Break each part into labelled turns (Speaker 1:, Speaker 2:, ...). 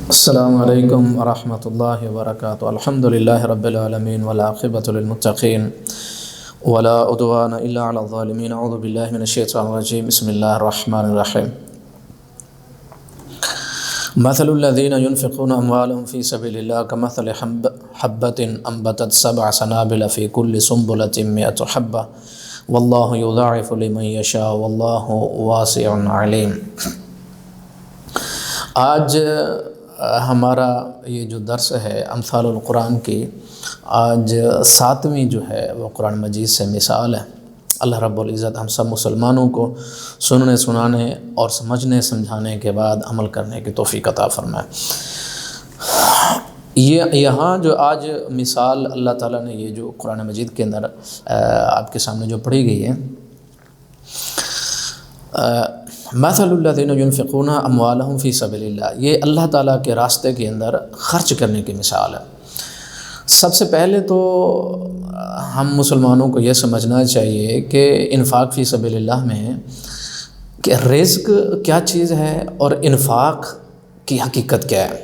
Speaker 1: السلام علیکم ورحمۃ اللہ وبرکاتہ۔ الحمد للہ رب العالمین والعاقبۃ للمتقین ولا عدوان الا علی الظالمین۔ اعوذ باللہ من الشیطان الرجیم، بسم اللہ الرحمن الرحیم۔ مثل الذین ينفقون اموالهم فی سبیل اللہ کمثل حبۃ انبتت سبع سنابل فی کل سنبلۃ مئۃ حبۃ واللہ یضاعف لمن یشاء واللہ واسع علیم۔ آج ہمارا یہ جو درس ہے امثال القرآن کی، آج 7ویں جو ہے وہ قرآن مجید سے مثال ہے۔ اللہ رب العزت ہم سب مسلمانوں کو سننے سنانے اور سمجھنے سمجھانے کے بعد عمل کرنے کی توفیق عطا فرمائے۔ یہاں جو آج مثال اللہ تعالیٰ نے یہ جو قرآن مجید کے اندر آپ کے سامنے جو پڑھی گئی ہے، مثل الذین ينفقون اموالهم فی سبیل اللہ، یہ اللہ تعالیٰ کے راستے کے اندر خرچ کرنے کی مثال ہے۔ سب سے پہلے تو ہم مسلمانوں کو یہ سمجھنا چاہیے کہ انفاق فی سبیل اللہ میں کہ رزق کیا چیز ہے اور انفاق کی حقیقت کیا ہے۔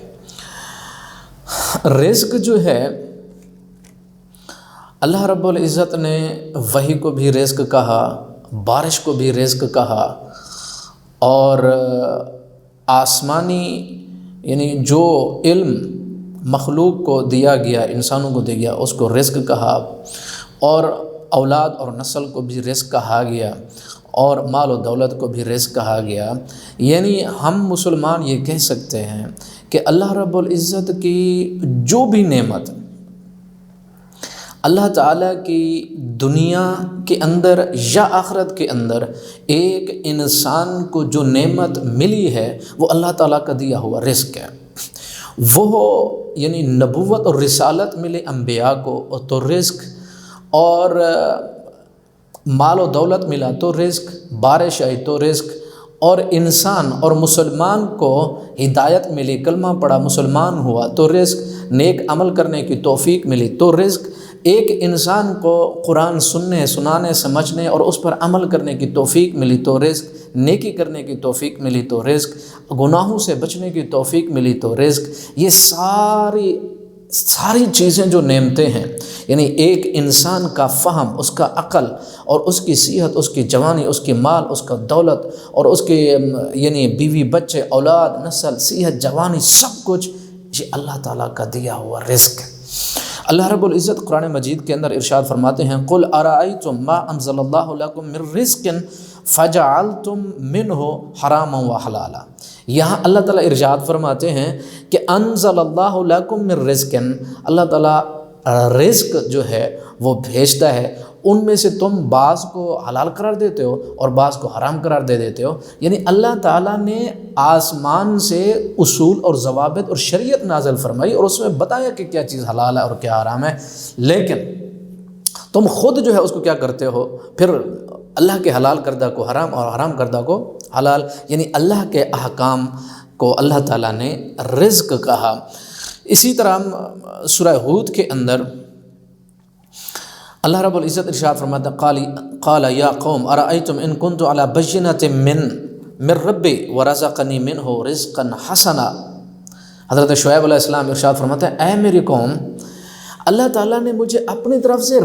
Speaker 1: رزق جو ہے، اللہ رب العزت نے وحی کو بھی رزق کہا، بارش کو بھی رزق کہا، اور آسمانی یعنی جو علم مخلوق کو دیا گیا، انسانوں کو دیا گیا، اس کو رزق کہا، اور اولاد اور نسل کو بھی رزق کہا گیا، اور مال و دولت کو بھی رزق کہا گیا۔ یعنی ہم مسلمان یہ کہہ سکتے ہیں کہ اللہ رب العزت کی جو بھی نعمت اللہ تعالیٰ کی دنیا کے اندر یا آخرت کے اندر ایک انسان کو جو نعمت ملی ہے وہ اللہ تعالیٰ کا دیا ہوا رزق ہے۔ وہ یعنی نبوت اور رسالت ملے انبیاء کو تو رزق، اور مال و دولت ملا تو رزق، بارش آئی تو رزق، اور انسان اور مسلمان کو ہدایت ملی، کلمہ پڑھا مسلمان ہوا تو رزق، نیک عمل کرنے کی توفیق ملی تو رزق، ایک انسان کو قرآن سننے سنانے سمجھنے اور اس پر عمل کرنے کی توفیق ملی تو رزق، نیکی کرنے کی توفیق ملی تو رزق، گناہوں سے بچنے کی توفیق ملی تو رزق۔ یہ ساری چیزیں جو نعمتیں ہیں، یعنی ایک انسان کا فہم، اس کا عقل اور اس کی صحت، اس کی جوانی، اس کی مال، اس کا دولت، اور اس کے یعنی بیوی بچے، اولاد، نسل، صحت، جوانی، سب کچھ یہ اللہ تعالیٰ کا دیا ہوا رزق ہے۔ اللہ رب العزت قرآن مجید کے اندر ارشاد فرماتے ہیں، قُلْ أَرَأَيْتُمْ مَا أَنزَلَ اللَّهُ لَكُم مِّن رِّزْقٍ فَجَعَلْتُم مِّنْهُ حَرَامًا وَحَلَالًا۔ یہاں اللہ تعالیٰ ارشاد فرماتے ہیں کہ انزل اللہ لکم من رزق، اللہ تعالیٰ رزق جو ہے وہ بھیجتا ہے، ان میں سے تم بعض کو حلال قرار دیتے ہو اور بعض کو حرام قرار دے دیتے ہو۔ یعنی اللہ تعالیٰ نے آسمان سے اصول اور ضوابط اور شریعت نازل فرمائی اور اس میں بتایا کہ کیا چیز حلال ہے اور کیا حرام ہے، لیکن تم خود جو ہے اس کو کیا کرتے ہو، پھر اللہ کے حلال کردہ کو حرام اور حرام کردہ کو حلال۔ یعنی اللہ کے احکام کو اللہ تعالیٰ نے رزق کہا۔ اسی طرح سورہ ہود کے اندر اللہ رب العزت ارشاد فرماتا ہے، قال یا قوم ارأیتم ان کنت علی بینۃ من ربی ورزقنی منہ رزقا حسنا۔ حضرت شعیب علیہ السلام ارشاد فرماتا ہے، اے میری قوم، اللہ تعالیٰ نے مجھے اپنی طرف سے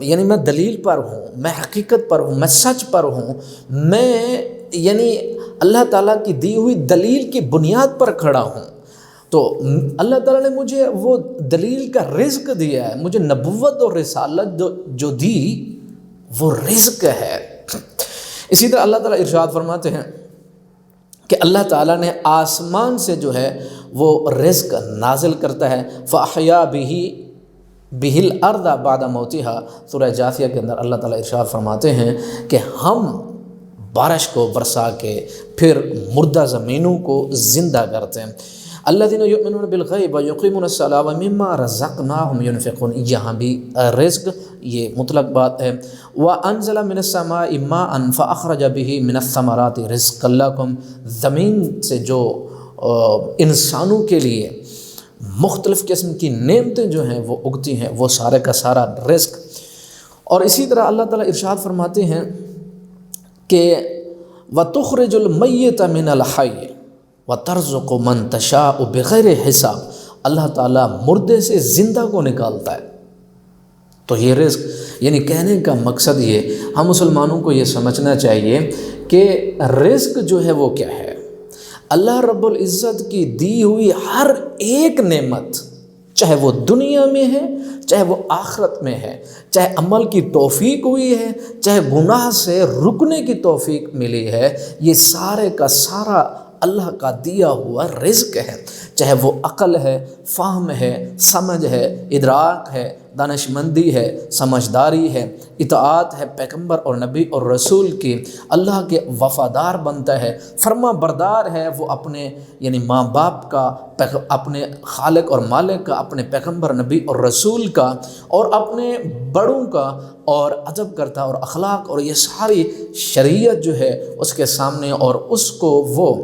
Speaker 1: یعنی میں دلیل پر ہوں، میں حقیقت پر ہوں، میں سچ پر ہوں، میں یعنی اللہ تعالیٰ کی دی ہوئی دلیل کی بنیاد پر کھڑا ہوں، تو اللہ تعالیٰ نے مجھے وہ دلیل کا رزق دیا ہے، مجھے نبوت اور رسالت جو دی وہ رزق ہے۔ اسی طرح اللہ تعالیٰ ارشاد فرماتے ہیں کہ اللہ تعالیٰ نے آسمان سے جو ہے وہ رزق نازل کرتا ہے، فَأَحْيَا بِهِ الْأَرْضَ بَعْدَ مَوْتِهَا۔ سورہ جاثیہ کے اندر اللہ تعالیٰ ارشاد فرماتے ہیں کہ ہم بارش کو برسا کے پھر مردہ زمینوں کو زندہ کرتے ہیں۔ الذین یؤمنون بالغیب ویقیمون الصلاۃ ومما رزقناہم ینفقون، یہاں بھی رزق یہ مطلق بات ہے۔ وانزل من السماء ماء فاخرج به من الثمرات رزقا لکم، زمین سے جو انسانوں کے لیے مختلف قسم کی نعمتیں جو ہیں وہ اگتی ہیں، وہ سارے کا سارا رزق۔ اور اسی طرح اللہ تعالیٰ ارشاد فرماتے ہیں کہ وَتُخْرِجُ الْمَيِّتَ مِنَ الْحَيِّ، وَتَرْزُقُ مَن تَشَاءُ بِغَيْرِ حساب، اللہ تعالیٰ مردے سے زندہ کو نکالتا ہے۔ تو یہ رزق، یعنی کہنے کا مقصد یہ، ہم مسلمانوں کو یہ سمجھنا چاہیے کہ رزق جو ہے وہ کیا ہے۔ اللہ رب العزت کی دی ہوئی ہر ایک نعمت، چاہے وہ دنیا میں ہے، چاہے وہ آخرت میں ہے، چاہے عمل کی توفیق ہوئی ہے، چاہے گناہ سے رکنے کی توفیق ملی ہے، یہ سارے کا سارا اللہ کا دیا ہوا رزق ہے، چاہے وہ عقل ہے، فہم ہے، سمجھ ہے، ادراک ہے، دانش مندی ہے، سمجھداری ہے، اطاعت ہے پیغمبر اور نبی اور رسول کی، اللہ کے وفادار بنتا ہے، فرما بردار ہے وہ اپنے یعنی ماں باپ کا، اپنے خالق اور مالک کا، اپنے پیغمبر نبی اور رسول کا، اور اپنے بڑوں کا، اور ادب کرتا اور اخلاق اور یہ ساری شریعت جو ہے اس کے سامنے، اور اس کو وہ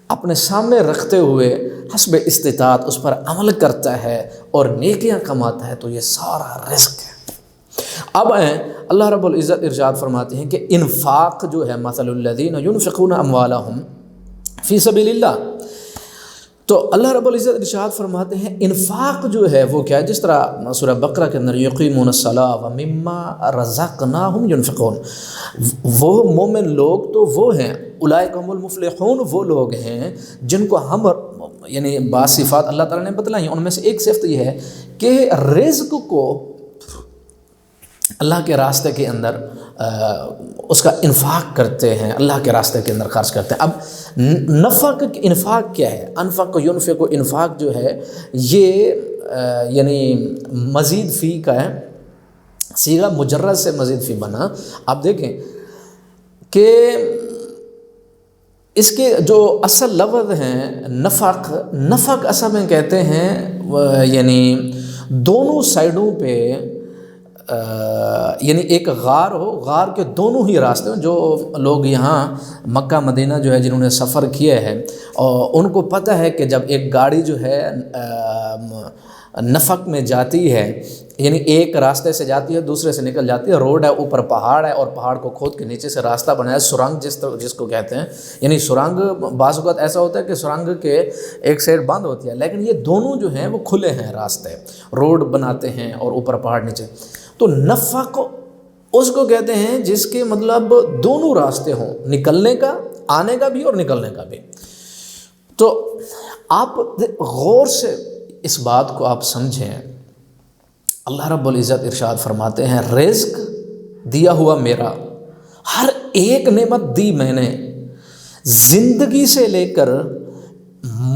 Speaker 1: اپنے سامنے رکھتے ہوئے حسب استطاعت اس پر عمل کرتا ہے اور نیکیاں کماتا ہے، تو یہ سارا رزق ہے۔ اب اللہ رب العزت ارشاد فرماتے ہیں کہ انفاق جو ہے، مثل الذین ينفقون اموالهم فی سبیل اللہ، تو اللہ رب العزت ارشاد فرماتے ہیں انفاق جو ہے وہ کیا ہے، جس طرح سورہ بقرہ کے اندر یقیمون الصلاۃ ومما رزقناہم ينفقون، وہ مومن لوگ تو وہ ہیں، اولئک هم المفلحون، وہ لوگ ہیں جن کو ہم یعنی بعض صفات اللہ تعالیٰ نے بتلائی ہیں، ان میں سے ایک صفت یہ ہے کہ رزق کو اللہ کے راستے کے اندر اس کا انفاق کرتے ہیں، اللہ کے راستے کے اندر خرچ کرتے ہیں۔ اب نفق انفاق کیا ہے؟ انفق ينفق، انفاق جو ہے یہ یعنی مزید فی کا ہے، صیغہ مجرد سے مزید فی بنا۔ آپ دیکھیں کہ اس کے جو اصل لفظ ہیں نفق، نفق اصل میں کہتے ہیں یعنی دونوں سائڈوں پہ یعنی ایک غار ہو، غار کے دونوں ہی راستے ہوں۔ جو لوگ یہاں مکہ مدینہ جو ہے جنہوں نے سفر کیا ہے، اور ان کو پتہ ہے کہ جب ایک گاڑی جو ہے نفق میں جاتی ہے، یعنی ایک راستے سے جاتی ہے دوسرے سے نکل جاتی ہے، روڈ ہے، اوپر پہاڑ ہے، اور پہاڑ کو کھود کے نیچے سے راستہ بنایا، سرنگ جس کو کہتے ہیں، یعنی سرنگ بعض اوقات ایسا ہوتا ہے کہ سرنگ کے ایک سائڈ بند ہوتی ہے، لیکن یہ دونوں جو ہیں وہ کھلے ہیں راستے، روڈ بناتے ہیں اور اوپر پہاڑ نیچے۔ تو نفق اس کو کہتے ہیں جس کے مطلب دونوں راستے ہوں، نکلنے کا، آنے کا بھی اور نکلنے کا بھی۔ تو آپ غور سے اس بات کو آپ سمجھیں، اللہ رب العزت ارشاد فرماتے ہیں رزق دیا ہوا میرا، ہر ایک نعمت دی میں نے، زندگی سے لے کر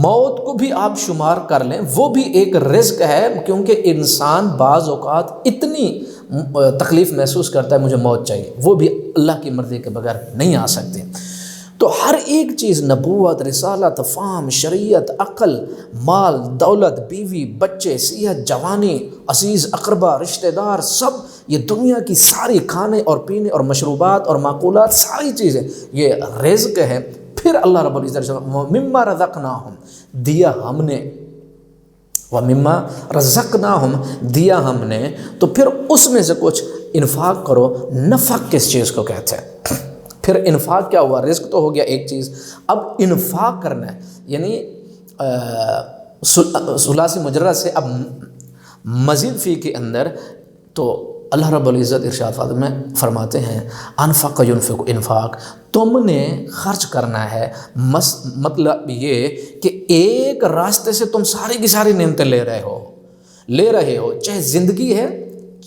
Speaker 1: موت کو بھی آپ شمار کر لیں وہ بھی ایک رزق ہے، کیونکہ انسان بعض اوقات اتنی تکلیف محسوس کرتا ہے مجھے موت چاہیے، وہ بھی اللہ کی مرضی کے بغیر نہیں آ سکتی۔ تو ہر ایک چیز، نبوت، رسالت، فہم، شریعت، عقل، مال، دولت، بیوی، بچے، صحت، جوانی، عزیز اقربا، رشتہ دار، سب یہ دنیا کی ساری کھانے اور پینے اور مشروبات اور معقولات، ساری چیزیں یہ رزق ہے۔ پھر اللہ رب العزت مما رزقناہم، دیا ہم نے، ومما رزقناہم، دیا ہم نے، تو پھر اس میں سے کچھ انفاق کرو۔ نفق کس چیز کو کہتے ہیں؟ پھر انفاق کیا ہوا؟ رزق تو ہو گیا ایک چیز، اب انفاق کرنا ہے، یعنی ثلاثی مجرد سے اب مزید فی کے اندر، تو اللہ رب العزت ارشاد میں فرماتے ہیں انفق ينفق، انفاق تم نے خرچ کرنا ہے، مطلب یہ کہ ایک راستے سے تم ساری کی ساری نعمتیں لے رہے ہو، چاہے زندگی ہے،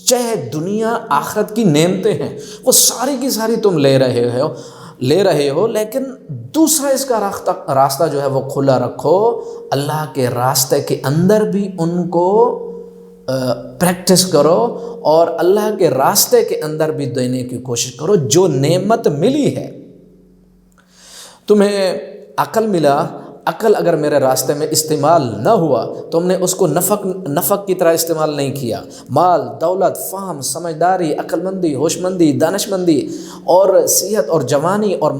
Speaker 1: چاہے دنیا آخرت کی نعمتیں ہیں، وہ ساری کی ساری تم لے رہے ہو، لیکن دوسرا اس کا راستہ جو ہے وہ کھلا رکھو، اللہ کے راستے کے اندر بھی ان کو پریکٹس کرو، اور اللہ کے راستے کے اندر بھی دینے کی کوشش کرو۔ جو نعمت ملی ہے تمہیں، عقل ملا، عقل اگر میرے راستے میں استعمال نہ ہوا، تم نے اس کو نفق کی طرح استعمال نہیں کیا، مال، دولت، فہم، سمجھداری، عقل مندی، ہوش مندی، دانش مندی، اور صحت اور جوانی اور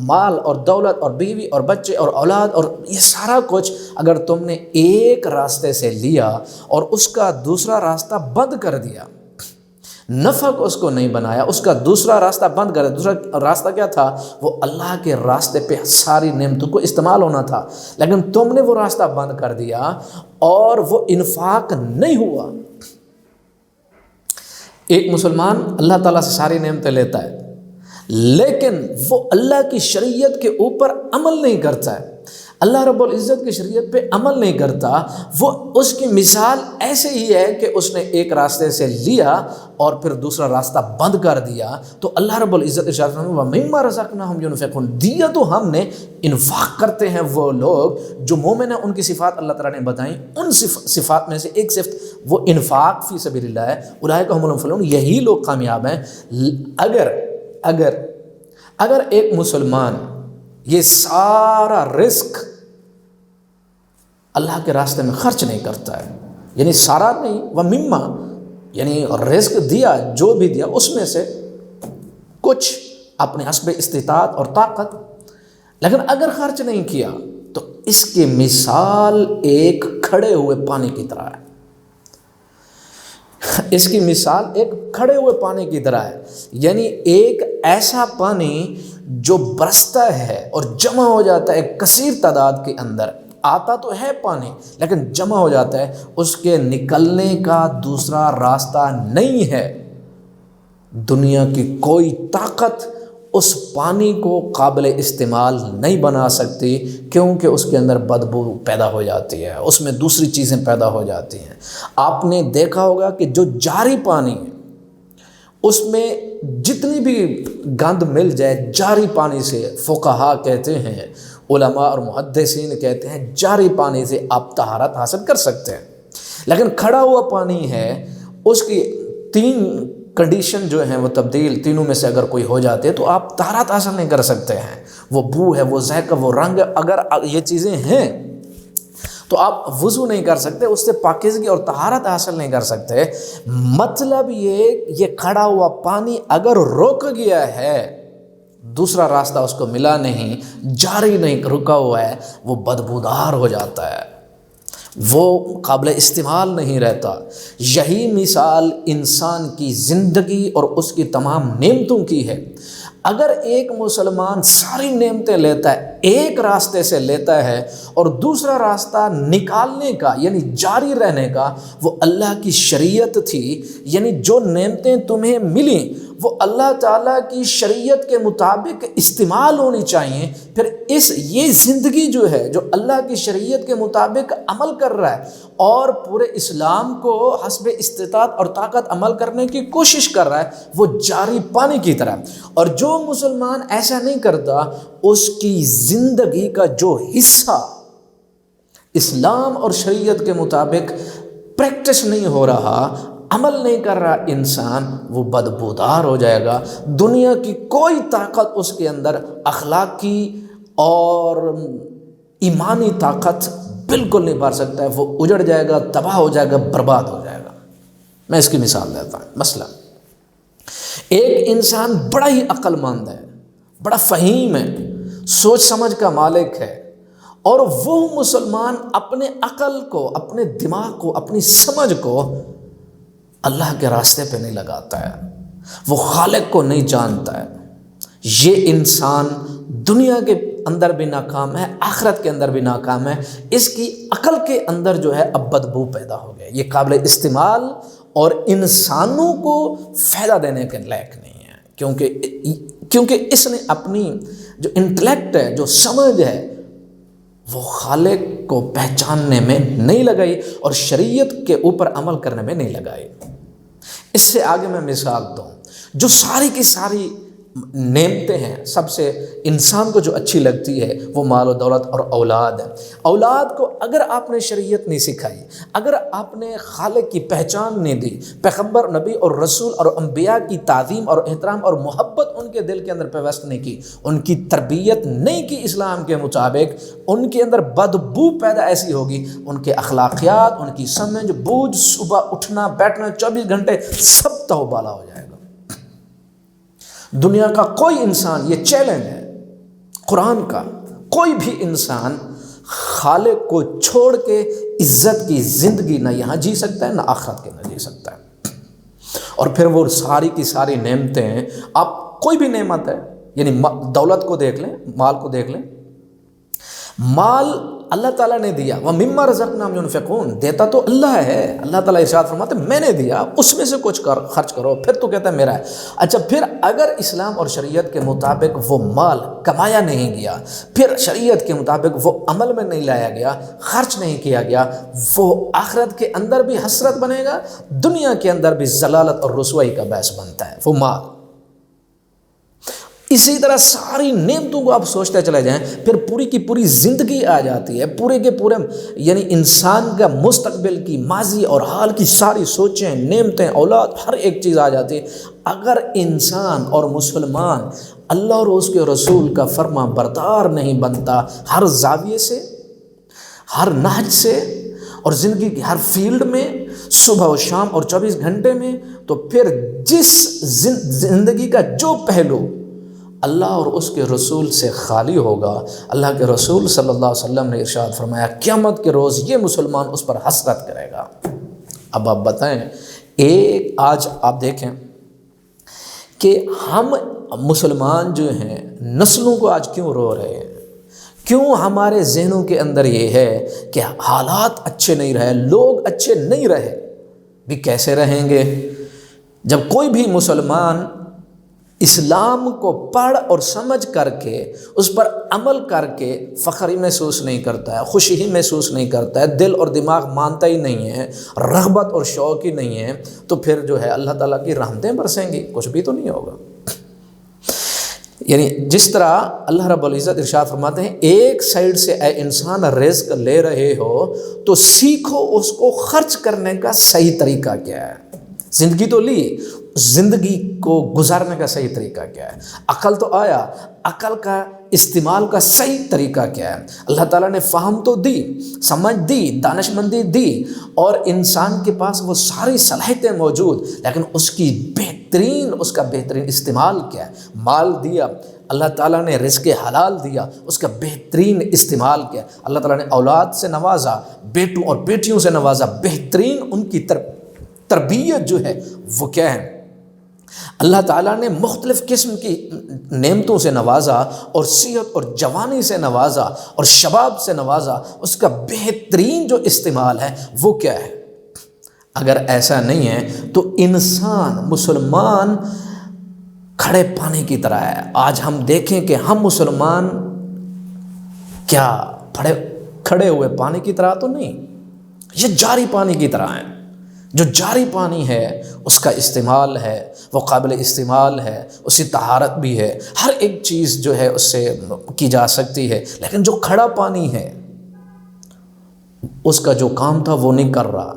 Speaker 1: مال اور دولت اور بیوی اور بچے اور اولاد، اور یہ سارا کچھ اگر تم نے ایک راستے سے لیا اور اس کا دوسرا راستہ بند کر دیا، نفع کو اس کو نہیں بنایا، اس کا دوسرا راستہ بند کر دیا۔ دوسرا راستہ کیا تھا؟ وہ اللہ کے راستے پہ ساری نعمتوں کو استعمال ہونا تھا، لیکن تم نے وہ راستہ بند کر دیا اور وہ انفاق نہیں ہوا۔ ایک مسلمان اللہ تعالیٰ سے ساری نعمتیں لیتا ہے، لیکن وہ اللہ کی شریعت کے اوپر عمل نہیں کرتا ہے، اللہ رب العزت کی شریعت پہ عمل نہیں کرتا، وہ اس کی مثال ایسے ہی ہے کہ اس نے ایک راستے سے لیا اور پھر دوسرا راستہ بند کر دیا۔ تو اللہ رب العزت ارشاد فرماتے ہیں وَمِمَّا رَزَقْنَاهُمْ يُنْفِقُونَ، دیا تو ہم نے، انفاق کرتے ہیں وہ لوگ جو مومن ہیں۔ ان کی صفات اللہ تعالیٰ نے بتائیں، ان صفات میں سے ایک صفت وہ انفاق فی سبیل اللہ ہے، اولئک هم المفلحون، یہی لوگ کامیاب ہیں۔ اگر ایک مسلمان یہ سارا رزق اللہ کے راستے میں خرچ نہیں کرتا ہے، یعنی سارا نہیں، وَمِمَّا یعنی رزق دیا، جو بھی دیا اس میں سے کچھ اپنے حسب استطاعت اور طاقت، لیکن اگر خرچ نہیں کیا تو اس کی مثال ایک کھڑے ہوئے پانی کی طرح ہے۔ اس کی مثال ایک کھڑے ہوئے پانی کی طرح ہے، یعنی ایک ایسا پانی جو برستا ہے اور جمع ہو جاتا ہے کثیر تعداد کے اندر، آتا تو ہے پانی لیکن جمع ہو جاتا ہے، اس کے نکلنے کا دوسرا راستہ نہیں ہے۔ دنیا کی کوئی طاقت اس پانی کو قابل استعمال نہیں بنا سکتی، کیونکہ اس کے اندر بدبو پیدا ہو جاتی ہے، اس میں دوسری چیزیں پیدا ہو جاتی ہیں۔ آپ نے دیکھا ہوگا کہ جو جاری پانی ہے اس میں جتنی بھی گند مل جائے جاری پانی سے، فقہا کہتے ہیں، علماء اور محدثین کہتے ہیں جاری پانی سے آپ طہارت حاصل کر سکتے ہیں، لیکن کھڑا ہوا پانی ہے، اس کی تین کنڈیشن جو ہیں وہ تبدیل، تینوں میں سے اگر کوئی ہو جاتے تو آپ طہارت حاصل نہیں کر سکتے ہیں۔ وہ بو ہے، وہ ذائقہ، وہ رنگ، اگر یہ چیزیں ہیں تو آپ وضو نہیں کر سکتے، اس سے پاکیزگی اور طہارت حاصل نہیں کر سکتے۔ مطلب یہ کھڑا ہوا پانی اگر رک گیا ہے، دوسرا راستہ اس کو ملا نہیں، جاری نہیں رکا ہوا ہے، وہ بدبودار ہو جاتا ہے، وہ قابل استعمال نہیں رہتا۔ یہی مثال انسان کی زندگی اور اس کی تمام نعمتوں کی ہے۔ اگر ایک مسلمان ساری نعمتیں لیتا ہے، ایک راستے سے لیتا ہے اور دوسرا راستہ نکالنے کا یعنی جاری رہنے کا، وہ اللہ کی شریعت تھی، یعنی جو نعمتیں تمہیں ملیں وہ اللہ تعالیٰ کی شریعت کے مطابق استعمال ہونی چاہیے۔ پھر یہ زندگی جو ہے، جو اللہ کی شریعت کے مطابق عمل کر رہا ہے اور پورے اسلام کو حسب استطاعت اور طاقت عمل کرنے کی کوشش کر رہا ہے، وہ جاری پانی کی طرح۔ اور جو مسلمان ایسا نہیں کرتا، اس کی زندگی کا جو حصہ اسلام اور شریعت کے مطابق پریکٹس نہیں ہو رہا، عمل نہیں کر رہا انسان، وہ بدبودار ہو جائے گا۔ دنیا کی کوئی طاقت اس کے اندر اخلاقی اور ایمانی طاقت بالکل نہیں بھر سکتا ہے، وہ اجڑ جائے گا، تباہ ہو جائے گا، برباد ہو جائے گا۔ میں اس کی مثال دیتا ہوں۔ مثلا ایک انسان بڑا ہی عقل مند ہے، بڑا فہیم ہے، سوچ سمجھ کا مالک ہے، اور وہ مسلمان اپنے عقل کو، اپنے دماغ کو، اپنی سمجھ کو اللہ کے راستے پہ نہیں لگاتا ہے، وہ خالق کو نہیں جانتا ہے، یہ انسان دنیا کے اندر بھی ناکام ہے، آخرت کے اندر بھی ناکام ہے۔ اس کی عقل کے اندر جو ہے اب بدبو پیدا ہو گیا، یہ قابل استعمال اور انسانوں کو فائدہ دینے کے لائق نہیں ہے، کیونکہ اس نے اپنی جو انٹلیکٹ ہے، جو سمجھ ہے، وہ خالق کو پہچاننے میں نہیں لگائی اور شریعت کے اوپر عمل کرنے میں نہیں لگائی۔ اس سے آگے میں مثال دوں، جو ساری کی ساری نعمتیں ہیں، سب سے انسان کو جو اچھی لگتی ہے وہ مال و دولت اور اولاد ہے۔ اولاد کو اگر آپ نے شریعت نہیں سکھائی، اگر آپ نے خالق کی پہچان نہیں دی، پیغمبر، نبی اور رسول اور انبیاء کی تعظیم اور احترام اور محبت ان کے دل کے اندر پیوست نہیں کی، ان کی تربیت نہیں کی اسلام کے مطابق، ان کے اندر بدبو پیدا ایسی ہوگی، ان کے اخلاقیات، ان کی سمجھ بوجھ، صبح اٹھنا بیٹھنا 24 گھنٹے سب توبالا ہو جائے گا۔ دنیا کا کوئی انسان، یہ چیلنج ہے قرآن کا، کوئی بھی انسان خالق کو چھوڑ کے عزت کی زندگی نہ یہاں جی سکتا ہے، نہ آخرت کے نہ جی سکتا ہے۔ اور پھر وہ ساری کی ساری نعمتیں، آپ کوئی بھی نعمت ہے، یعنی دولت کو دیکھ لیں، مال کو دیکھ لیں، مال اللہ تعالیٰ نے دیا، وَمِمَّا رَزَقْنَاهُمْ يُنْفِقُونَ، دیتا تو اللہ ہے، اللہ تعالیٰ ارشاد فرماتے ہیں میں نے دیا، اس میں سے کچھ خرچ کرو، پھر تو کہتا ہے میرا ہے۔ اچھا، پھر اگر اسلام اور شریعت کے مطابق وہ مال کمایا نہیں گیا، پھر شریعت کے مطابق وہ عمل میں نہیں لایا گیا، خرچ نہیں کیا گیا، وہ آخرت کے اندر بھی حسرت بنے گا، دنیا کے اندر بھی ضلالت اور رسوائی کا باعث بنتا ہے وہ مال۔ اسی طرح ساری نعمتوں کو آپ سوچتے چلے جائیں، پھر پوری کی پوری زندگی آ جاتی ہے، پورے کے پورے یعنی انسان کا مستقبل کی، ماضی اور حال کی ساری سوچیں، نعمتیں، اولاد، ہر ایک چیز آ جاتی ہے۔ اگر انسان اور مسلمان اللہ اور اس کے رسول کا فرما بردار نہیں بنتا ہر زاویے سے، ہر نہج سے، اور زندگی کی ہر فیلڈ میں، صبح و شام اور 24 گھنٹے میں، تو پھر جس زندگی کا جو پہلو اللہ اور اس کے رسول سے خالی ہوگا، اللہ کے رسول صلی اللہ علیہ وسلم نے ارشاد فرمایا قیامت کے روز یہ مسلمان اس پر حسرت کرے گا۔ اب آپ بتائیں، ایک آج آپ دیکھیں کہ ہم مسلمان جو ہیں نسلوں کو آج کیوں رو رہے ہیں، کیوں ہمارے ذہنوں کے اندر یہ ہے کہ حالات اچھے نہیں رہے، لوگ اچھے نہیں رہے، بھی کیسے رہیں گے جب کوئی بھی مسلمان اسلام کو پڑھ اور سمجھ کر کے اس پر عمل کر کے فخر ہی محسوس نہیں کرتا ہے، خوشی ہی محسوس نہیں کرتا ہے، دل اور دماغ مانتا ہی نہیں ہے، رغبت اور شوق ہی نہیں ہے، تو پھر جو ہے اللہ تعالیٰ کی رحمتیں برسیں گی، کچھ بھی تو نہیں ہوگا۔ یعنی جس طرح اللہ رب العزت ارشاد فرماتے ہیں ایک سائیڈ سے اے انسان رزق لے رہے ہو تو سیکھو اس کو خرچ کرنے کا صحیح طریقہ کیا ہے۔ زندگی تو لی، زندگی کو گزارنے کا صحیح طریقہ کیا ہے، عقل تو آیا، عقل کا استعمال کا صحیح طریقہ کیا ہے۔ اللہ تعالیٰ نے فہم تو دی، سمجھ دی، دانش مندی دی، اور انسان کے پاس وہ ساری صلاحیتیں موجود، لیکن اس کا بہترین استعمال کیا ہے۔ مال دیا، اللہ تعالیٰ نے رزق حلال دیا، اس کا بہترین استعمال کیا۔ اللہ تعالیٰ نے اولاد سے نوازا، بیٹوں اور بیٹیوں سے نوازا، بہترین ان کی تربیت جو ہے وہ کیا ہے۔ اللہ تعالیٰ نے مختلف قسم کی نعمتوں سے نوازا، اور صحت اور جوانی سے نوازا، اور شباب سے نوازا، اس کا بہترین جو استعمال ہے وہ کیا ہے۔ اگر ایسا نہیں ہے تو انسان مسلمان کھڑے پانی کی طرح ہے۔ آج ہم دیکھیں کہ ہم مسلمان کیا کھڑے ہوئے پانی کی طرح تو نہیں، یہ جاری پانی کی طرح ہیں۔ جو جاری پانی ہے اس کا استعمال ہے، وہ قابل استعمال ہے، اس سے طہارت بھی ہے، ہر ایک چیز جو ہے اس سے کی جا سکتی ہے، لیکن جو کھڑا پانی ہے اس کا جو کام تھا وہ نہیں کر رہا۔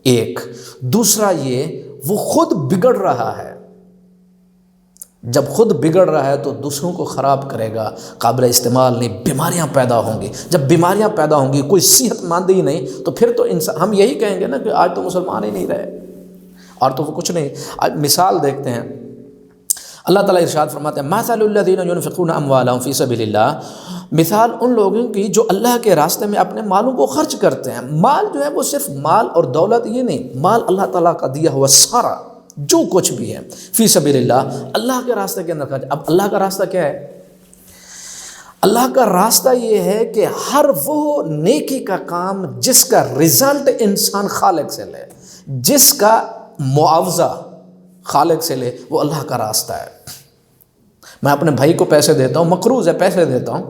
Speaker 1: ایک دوسرا یہ وہ خود بگڑ رہا ہے، جب خود بگڑ رہا ہے تو دوسروں کو خراب کرے گا، قابل استعمال نہیں، بیماریاں پیدا ہوں گی۔ جب بیماریاں پیدا ہوں گی، کوئی صحت مند ہی نہیں، تو پھر تو انسان ہم یہی کہیں گے نا کہ آج تو مسلمان ہی نہیں رہے، اور تو وہ کچھ نہیں۔ آج مثال دیکھتے ہیں، اللہ تعالیٰ ارشاد فرماتے ہیں مَثَلُ الَّذِينَ يُنْفِقُونَ أَمْوَالَهُمْ فِي سَبِيلِ اللَّهِ، مثال ان لوگوں کی جو اللہ کے راستے میں اپنے مالوں کو خرچ کرتے ہیں۔ مال جو ہے وہ صرف مال اور دولت یہ نہیں، مال اللہ تعالیٰ کا دیا ہوا سارا جو کچھ بھی ہے، فی سبیل اللہ، اللہ کے راستے کے اندر خرچ۔ اب اللہ کا راستہ کیا ہے؟ اللہ کا راستہ یہ ہے کہ ہر وہ نیکی کا کام جس کا رزلٹ انسان خالق سے لے، جس کا معاوضہ خالق سے لے، وہ اللہ کا راستہ ہے۔ میں اپنے بھائی کو پیسے دیتا ہوں، مقروض ہے، پیسے دیتا ہوں،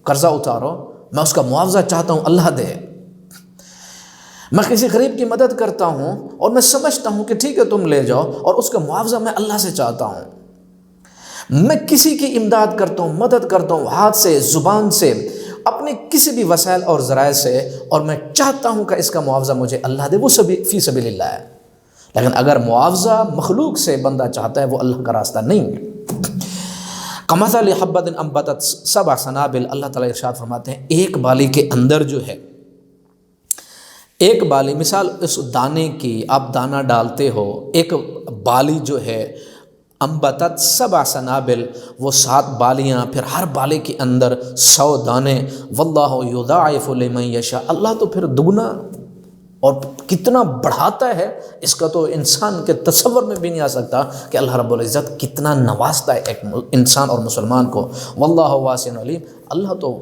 Speaker 1: قرضہ اتارو، میں اس کا معاوضہ چاہتا ہوں اللہ دے۔ میں کسی غریب کی مدد کرتا ہوں اور میں سمجھتا ہوں کہ ٹھیک ہے تم لے جاؤ، اور اس کا معاوضہ میں اللہ سے چاہتا ہوں۔ میں کسی کی امداد کرتا ہوں، مدد کرتا ہوں، ہاتھ سے، زبان سے، اپنے کسی بھی وسائل اور ذرائع سے، اور میں چاہتا ہوں کہ اس کا معاوضہ مجھے اللہ دے، وہ فی سبیل اللہ ہے۔ لیکن اگر معاوضہ مخلوق سے بندہ چاہتا ہے، وہ اللہ کا راستہ نہیں ہے۔ کمثل حبۃ انبتت سبع سنابل، اللہ تعالیٰ ارشاد فرماتے ہیں ایک بالی کے اندر جو ہے، ایک بالی، مثال اس دانے کی، آپ دانہ ڈالتے ہو، ایک بالی جو ہے انبتت سبع سنابل، وہ 7 بالیاں، پھر ہر بالی کے اندر 100 دانے، واللہ یضاعف لمن یشاء، اللہ تو پھر دگنا اور کتنا بڑھاتا ہے اس کا تو انسان کے تصور میں بھی نہیں آ سکتا کہ اللہ رب العزت کتنا نوازتا ہے ایک انسان اور مسلمان کو۔ واللہ واسع علیم، اللہ تو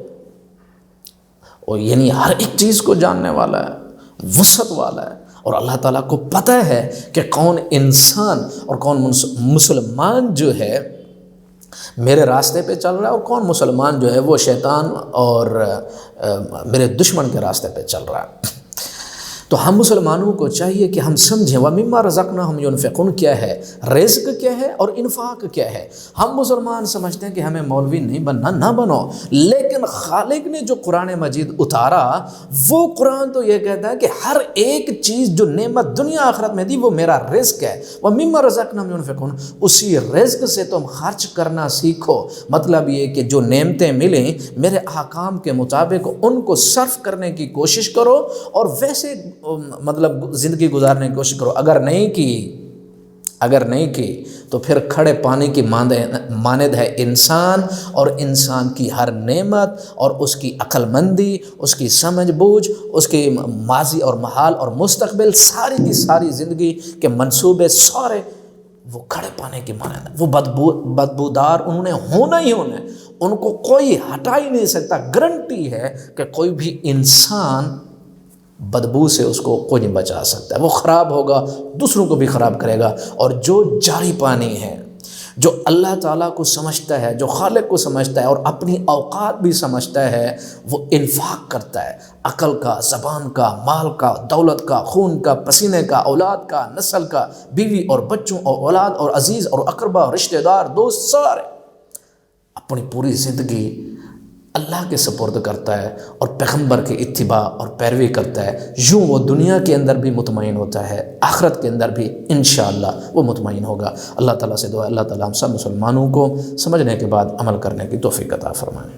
Speaker 1: یعنی ہر ایک چیز کو جاننے والا ہے، وسعت والا ہے، اور اللہ تعالیٰ کو پتہ ہے کہ کون انسان اور کون مسلمان جو ہے میرے راستے پہ چل رہا ہے، اور کون مسلمان جو ہے وہ شیطان اور میرے دشمن کے راستے پہ چل رہا ہے۔ تو ہم مسلمانوں کو چاہیے کہ ہم سمجھیں وَمِمَّا رَزَقْنَاهُمْ يُنْفِقُونَ کیا ہے، رزق کیا ہے اور انفاق کیا ہے۔ ہم مسلمان سمجھتے ہیں کہ ہمیں مولوی نہیں بننا، نہ بنو، لیکن خالق نے جو قرآن مجید اتارا وہ قرآن تو یہ کہتا ہے کہ ہر ایک چیز جو نعمت دنیا آخرت میں دی وہ میرا رزق ہے۔ وَمِمَّا رَزَقْنَاهُمْ يُنْفِقُونَ، اسی رزق سے تم خرچ کرنا سیکھو۔ مطلب یہ کہ جو نعمتیں ملیں میرے احکام کے مطابق ان کو صرف کرنے کی کوشش کرو، اور ویسے مطلب زندگی گزارنے کی کوشش کرو۔ اگر نہیں کی تو پھر کھڑے پانی کی مانند ہے انسان، اور انسان کی ہر نعمت اور اس کی عقل مندی، اس کی سمجھ بوجھ، اس کے ماضی اور محال اور مستقبل، ساری کی ساری زندگی کے منصوبے سارے وہ کھڑے پانے کی مانند ہے۔ وہ بدبودار انہوں نے ہونا ہی ہونا ہے، ان کو کوئی ہٹا ہی نہیں سکتا۔ گارنٹی ہے کہ کوئی بھی انسان بدبو سے اس کو کوئی نہیں بچا سکتا ہے، وہ خراب ہوگا، دوسروں کو بھی خراب کرے گا۔ اور جو جاری پانی ہے، جو اللہ تعالیٰ کو سمجھتا ہے، جو خالق کو سمجھتا ہے اور اپنی اوقات بھی سمجھتا ہے، وہ انفاق کرتا ہے، عقل کا، زبان کا، مال کا، دولت کا، خون کا، پسینے کا، اولاد کا، نسل کا، بیوی اور بچوں اور اولاد اور عزیز اور اقربا، رشتہ دار، دوست، سارے اپنی پوری زندگی اللہ کے سپرد کرتا ہے اور پیغمبر کی اتباع اور پیروی کرتا ہے۔ یوں وہ دنیا کے اندر بھی مطمئن ہوتا ہے، آخرت کے اندر بھی انشاءاللہ وہ مطمئن ہوگا۔ اللہ تعالیٰ سے دعا، اللہ تعالیٰ ہم سب مسلمانوں کو سمجھنے کے بعد عمل کرنے کی توفیق عطا فرمائے۔